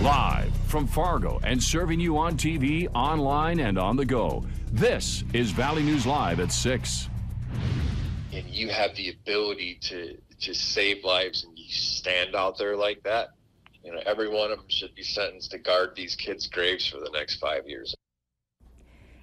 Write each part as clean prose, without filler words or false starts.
Live from Fargo and serving you on TV, online, and on the go. This is Valley News Live at 6. And you have the ability to save lives, and you stand out there like that. You know, every one of them should be sentenced to guard these kids' graves for the next 5 years.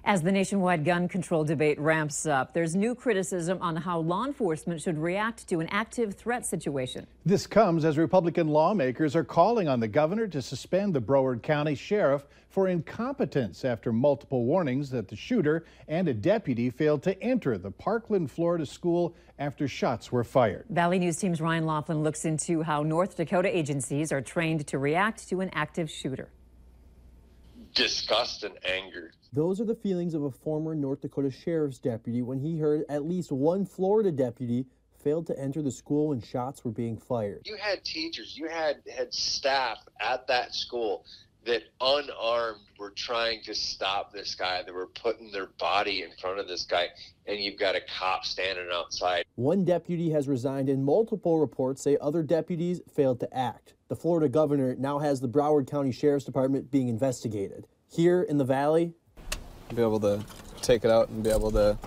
As the nationwide gun control debate ramps up, there's new criticism on how law enforcement should react to an active threat situation. This comes as Republican lawmakers are calling on the governor to suspend the Broward County Sheriff for incompetence after multiple warnings that the shooter and a deputy failed to enter the Parkland, Florida school after shots were fired. Valley News Team's Ryan Laughlin looks into how North Dakota agencies are trained to react to an active shooter. Disgust and anger. Those are the feelings of a former North Dakota sheriff's deputy when he heard at least one Florida deputy failed to enter the school when shots were being fired. You had teachers, you had staff at that school that unarmed were trying to stop this guy. They were putting their body in front of this guy, and you've got a cop standing outside. One deputy has resigned, and multiple reports say other deputies failed to act. The Florida governor now has the Broward County Sheriff's Department being investigated. Here in the Valley, be able to take it out and be able to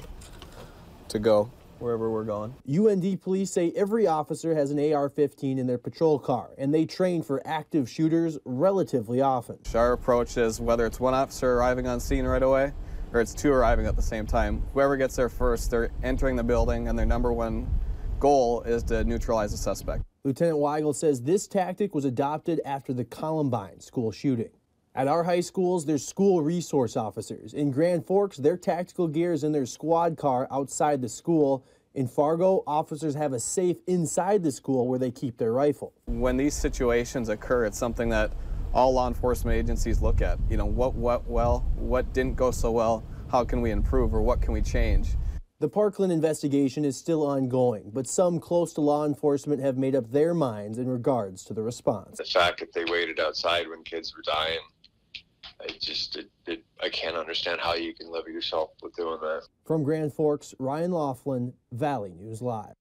go wherever we're going. UND police say every officer has an AR-15 in their patrol car, and they train for active shooters relatively often. Our approach is whether it's one officer arriving on scene right away or it's two arriving at the same time. Whoever gets there first, they're entering the building, and their number one goal is to neutralize the suspect. Lieutenant Weigel says this tactic was adopted after the Columbine school shooting. At our high schools, there's school resource officers. In Grand Forks, their tactical gear is in their squad car outside the school. In Fargo, officers have a safe inside the school where they keep their rifle. When these situations occur, it's something that all law enforcement agencies look at. You know, what didn't go so well, how can we improve, or what can we change? The Parkland investigation is still ongoing, but some close to law enforcement have made up their minds in regards to the response. The fact that they waited outside when kids were dying, I can't understand how you can live with yourself with doing that. From Grand Forks, Ryan Laughlin, Valley News Live.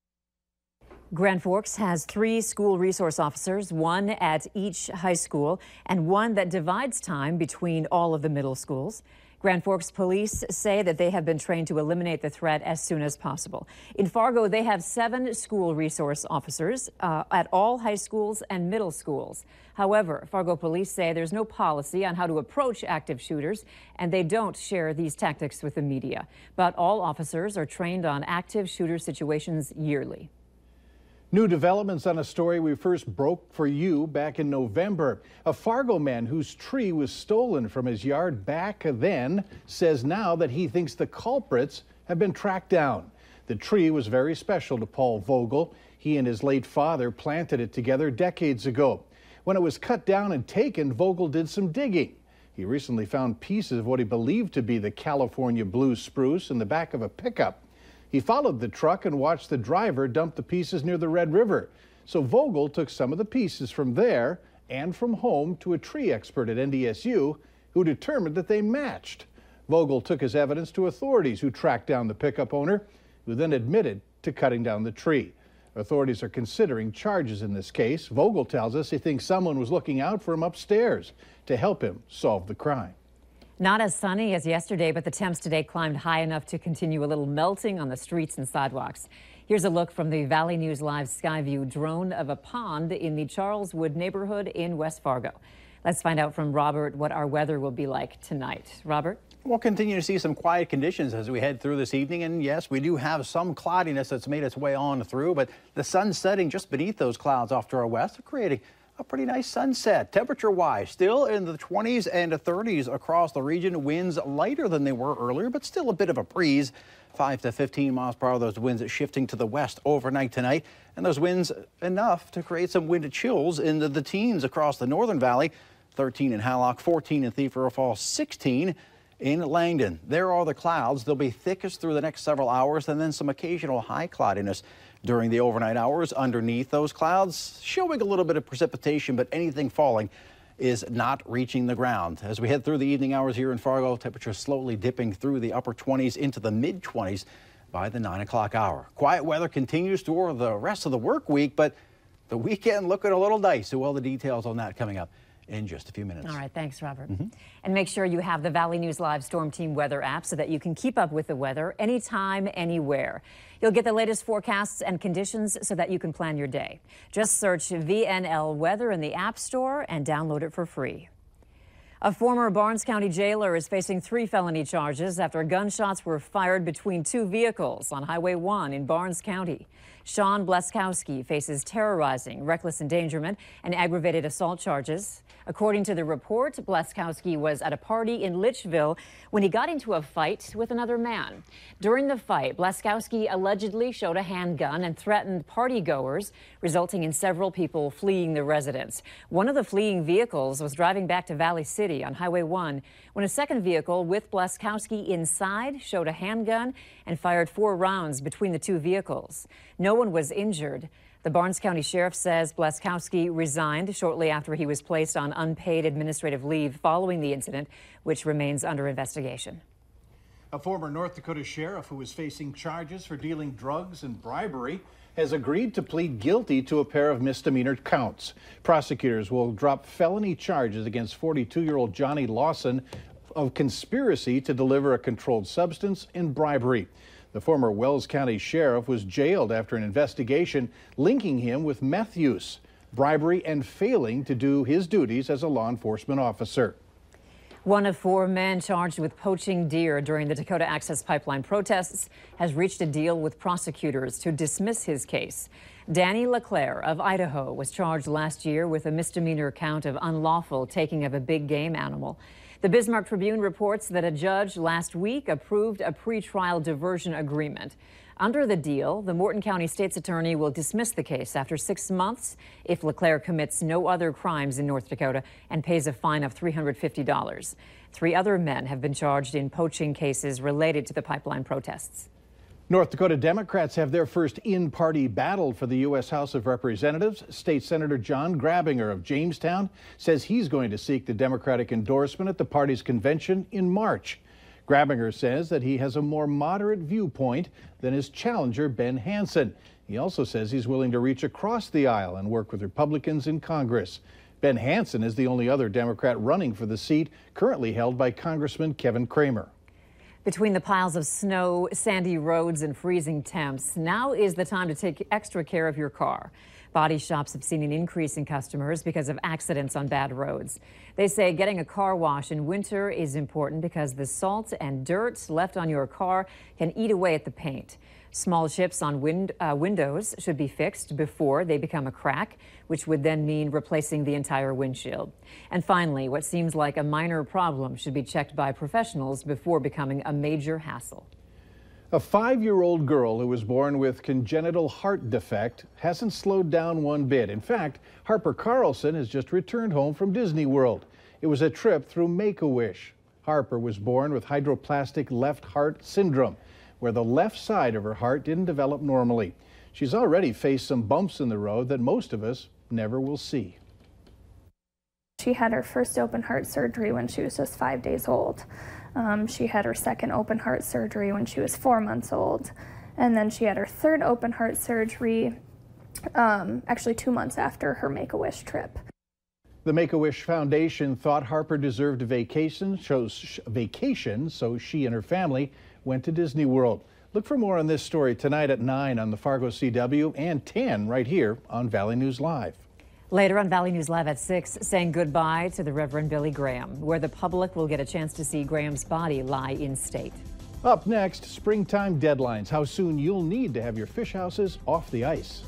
Grand Forks has 3 school resource officers, one at each high school, and one that divides time between all of the middle schools. Grand Forks police say that they have been trained to eliminate the threat as soon as possible. In Fargo, they have 7 school resource officers at all high schools and middle schools. However, Fargo police say there's no policy on how to approach active shooters, and they don't share these tactics with the media. But all officers are trained on active shooter situations yearly. New developments on a story we first broke for you back in November. A Fargo man whose tree was stolen from his yard back then says now that he thinks the culprits have been tracked down. The tree was very special to Paul Vogel. He and his late father planted it together decades ago. When it was cut down and taken, Vogel did some digging. He recently found pieces of what he believed to be the California blue spruce in the back of a pickup. He followed the truck and watched the driver dump the pieces near the Red River. So Vogel took some of the pieces from there and from home to a tree expert at NDSU who determined that they matched. Vogel took his evidence to authorities who tracked down the pickup owner, who then admitted to cutting down the tree. Authorities are considering charges in this case. Vogel tells us he thinks someone was looking out for him upstairs to help him solve the crime. Not as sunny as yesterday, but the temps today climbed high enough to continue a little melting on the streets and sidewalks. Here's a look from the Valley News Live Skyview drone of a pond in the Charleswood neighborhood in West Fargo. Let's find out from Robert what our weather will be like tonight. Robert? We'll continue to see some quiet conditions as we head through this evening. And yes, we do have some cloudiness that's made its way on through, but the sun's setting just beneath those clouds off to our west, creating a pretty nice sunset. Temperature-wise, still in the 20s and 30s across the region. Winds lighter than they were earlier, but still a bit of a breeze. 5 to 15 miles per hour. Those winds shifting to the west overnight tonight. And those winds enough to create some wind chills into the teens across the Northern Valley. 13 in Hallock, 14 in Thief River Falls, 16 in Langdon. There are the clouds. They'll be thickest through the next several hours, and then some occasional high cloudiness during the overnight hours. Underneath those clouds, showing a little bit of precipitation, but anything falling is not reaching the ground. As we head through the evening hours here in Fargo, temperatures slowly dipping through the upper 20s into the mid-20s by the 9 o'clock hour. Quiet weather continues toward the rest of the work week, but the weekend looking a little dicey. Well, the details on that coming up in just a few minutes. All right, thanks, Robert. And make sure you have the Valley News Live Storm Team weather app so that you can keep up with the weather anytime, anywhere. You'll get the latest forecasts and conditions so that you can plan your day. Just search VNL Weather in the App Store and download it for free. A former Barnes County jailer is facing 3 felony charges after gunshots were fired between 2 vehicles on Highway 1 in Barnes County. Sean Bleskowski faces terrorizing, reckless endangerment, and aggravated assault charges. According to the report, Bleskowski was at a party in Litchville when he got into a fight with another man. During the fight, Bleskowski allegedly showed a handgun and threatened partygoers, resulting in several people fleeing the residence. One of the fleeing vehicles was driving back to Valley City on Highway 1 when a second vehicle with Bleskowski inside showed a handgun and fired 4 rounds between the 2 vehicles. No one was injured. The Barnes County Sheriff says Bleskowski resigned shortly after he was placed on unpaid administrative leave following the incident, which remains under investigation. A former North Dakota sheriff who is facing charges for dealing drugs and bribery has agreed to plead guilty to a pair of misdemeanor counts. Prosecutors will drop felony charges against 42-year-old Johnny Lawson of conspiracy to deliver a controlled substance and bribery. The former Wells County sheriff was jailed after an investigation linking him with meth use, bribery, and failing to do his duties as a law enforcement officer. One of 4 men charged with poaching deer during the Dakota Access Pipeline protests has reached a deal with prosecutors to dismiss his case. Danny LeClaire of Idaho was charged last year with a misdemeanor count of unlawful taking of a big game animal. The Bismarck Tribune reports that a judge last week approved a pretrial diversion agreement. Under the deal, the Morton County State's attorney will dismiss the case after 6 months if LeClaire commits no other crimes in North Dakota and pays a fine of $350. 3 other men have been charged in poaching cases related to the pipeline protests. North Dakota Democrats have their first in-party battle for the U.S. House of Representatives. State Senator John Grabinger of Jamestown says he's going to seek the Democratic endorsement at the party's convention in March. Grabinger says that he has a more moderate viewpoint than his challenger, Ben Hansen. He also says he's willing to reach across the aisle and work with Republicans in Congress. Ben Hansen is the only other Democrat running for the seat currently held by Congressman Kevin Cramer. Between the piles of snow, sandy roads, and freezing temps, now is the time to take extra care of your car. Body shops have seen an increase in customers because of accidents on bad roads. They say getting a car wash in winter is important because the salt and dirt left on your car can eat away at the paint. Small chips on windows should be fixed before they become a crack, which would then mean replacing the entire windshield. And finally, what seems like a minor problem should be checked by professionals before becoming a major hassle. A 5-year-old girl who was born with congenital heart defect hasn't slowed down one bit. In fact, Harper Carlson has just returned home from Disney World. It was a trip through Make-A-Wish. Harper was born with hydroplastic left heart syndrome, where the left side of her heart didn't develop normally. She's already faced some bumps in the road that most of us never will see. She had her first open heart surgery when she was just 5 days old. She had her second open heart surgery when she was 4 months old. And then she had her third open heart surgery actually 2 months after her Make-A-Wish trip. The Make-A-Wish Foundation thought Harper deserved a vacation, so she and her family went to Disney World. Look for more on this story tonight at 9 on the Fargo CW and 10 right here on Valley News Live. Later on Valley News Live at 6, saying goodbye to the Reverend Billy Graham, where the public will get a chance to see Graham's body lie in state. Up next, springtime deadlines, how soon you'll need to have your fish houses off the ice.